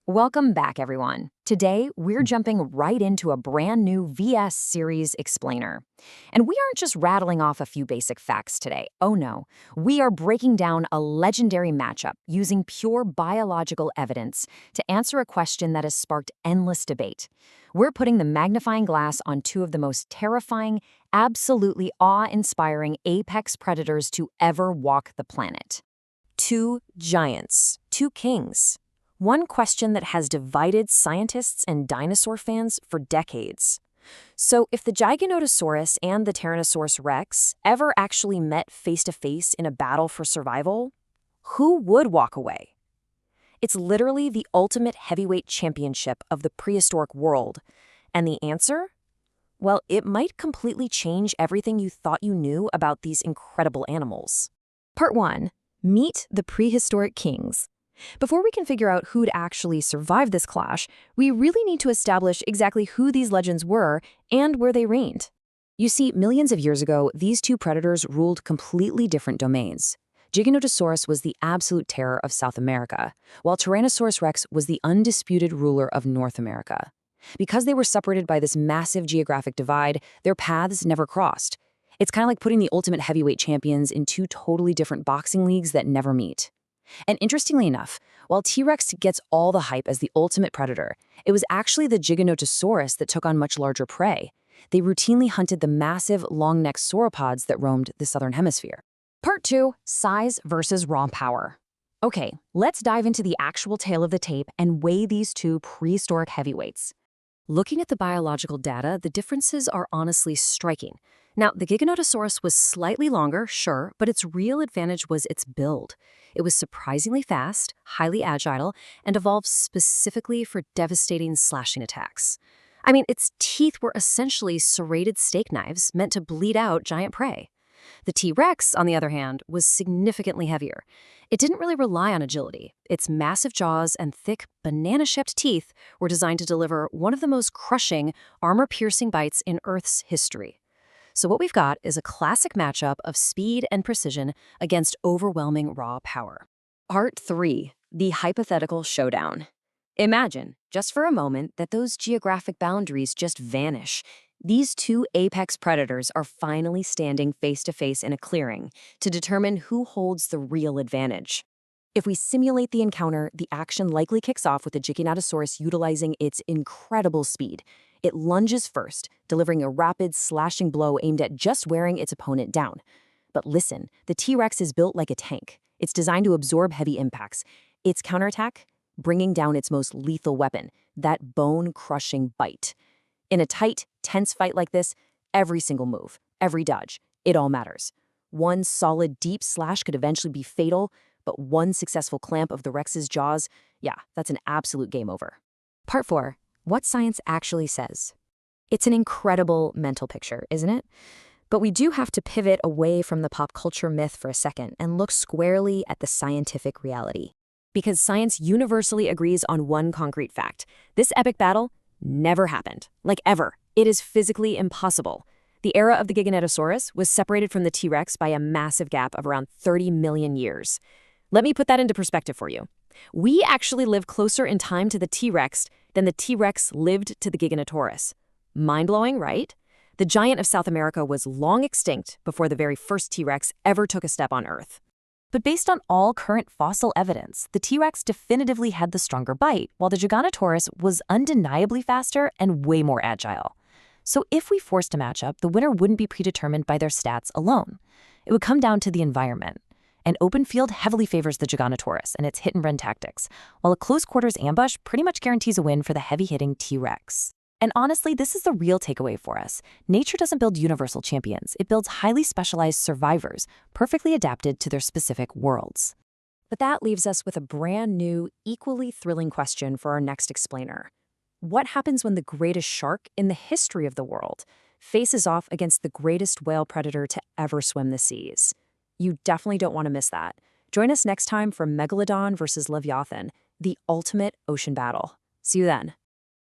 Welcome back, everyone. Today, we're jumping right into a brand new VS Series Explainer. And we aren't just rattling off a few basic facts today. Oh no, we are breaking down a legendary matchup using pure biological evidence to answer a question that has sparked endless debate. We're putting the magnifying glass on two of the most terrifying, absolutely awe-inspiring apex predators to ever walk the planet. Two giants, two kings. One question that has divided scientists and dinosaur fans for decades. So, if the Giganotosaurus and the Tyrannosaurus Rex ever actually met face-to-face in a battle for survival, who would walk away? It's literally the ultimate heavyweight championship of the prehistoric world. And the answer? Well, it might completely change everything you thought you knew about these incredible animals. Part 1. Meet the prehistoric kings. Before we can figure out who'd actually survive this clash, we really need to establish exactly who these legends were and where they reigned. You see, millions of years ago, these two predators ruled completely different domains. Giganotosaurus was the absolute terror of South America, while Tyrannosaurus Rex was the undisputed ruler of North America. Because they were separated by this massive geographic divide, their paths never crossed. It's kind of like putting the ultimate heavyweight champions in two totally different boxing leagues that never meet. And interestingly enough, while T-Rex gets all the hype as the ultimate predator, it was actually the Giganotosaurus that took on much larger prey. They routinely hunted the massive, long-necked sauropods that roamed the southern hemisphere. Part 2, size versus raw power. Okay, let's dive into the actual tail of the tape and weigh these two prehistoric heavyweights. Looking at the biological data, the differences are honestly striking. Now, the Giganotosaurus was slightly longer, sure, but its real advantage was its build. It was surprisingly fast, highly agile, and evolved specifically for devastating slashing attacks. I mean, its teeth were essentially serrated steak knives meant to bleed out giant prey. The T-Rex, on the other hand, was significantly heavier. It didn't really rely on agility. Its massive jaws and thick, banana-shaped teeth were designed to deliver one of the most crushing, armor-piercing bites in Earth's history. So what we've got is a classic matchup of speed and precision against overwhelming raw power. Part 3, the hypothetical showdown. Imagine, just for a moment, that those geographic boundaries just vanish. These two apex predators are finally standing face-to-face in a clearing to determine who holds the real advantage. If we simulate the encounter, the action likely kicks off with the Giganotosaurus utilizing its incredible speed. It lunges first, delivering a rapid, slashing blow aimed at just wearing its opponent down. But listen, the T-Rex is built like a tank. It's designed to absorb heavy impacts. Its counterattack? Bringing down its most lethal weapon, that bone-crushing bite. In a tight, tense fight like this, every single move, every dodge, it all matters. One solid, deep slash could eventually be fatal, but one successful clamp of the Rex's jaws, yeah, that's an absolute game over. Part 4. What science actually says. It's an incredible mental picture, isn't it? But we do have to pivot away from the pop culture myth for a second and look squarely at the scientific reality. Because science universally agrees on one concrete fact. This epic battle never happened. Like ever. It is physically impossible. The era of the Giganotosaurus was separated from the T-Rex by a massive gap of around 30 million years. Let me put that into perspective for you. We actually live closer in time to the T-Rex than the T-Rex lived to the Giganotosaurus. Mind-blowing, right? The giant of South America was long extinct before the very first T-Rex ever took a step on Earth. But based on all current fossil evidence, the T-Rex definitively had the stronger bite, while the Giganotosaurus was undeniably faster and way more agile. So if we forced a matchup, the winner wouldn't be predetermined by their stats alone. It would come down to the environment. An open field heavily favors the Giganotosaurus and its hit-and-run tactics, while a close-quarters ambush pretty much guarantees a win for the heavy-hitting T-Rex. And honestly, this is the real takeaway for us. Nature doesn't build universal champions. It builds highly specialized survivors, perfectly adapted to their specific worlds. But that leaves us with a brand new, equally thrilling question for our next explainer. What happens when the greatest shark in the history of the world faces off against the greatest whale predator to ever swim the seas? You definitely don't want to miss that. Join us next time for Megalodon versus Livyatan, the ultimate ocean battle. See you then.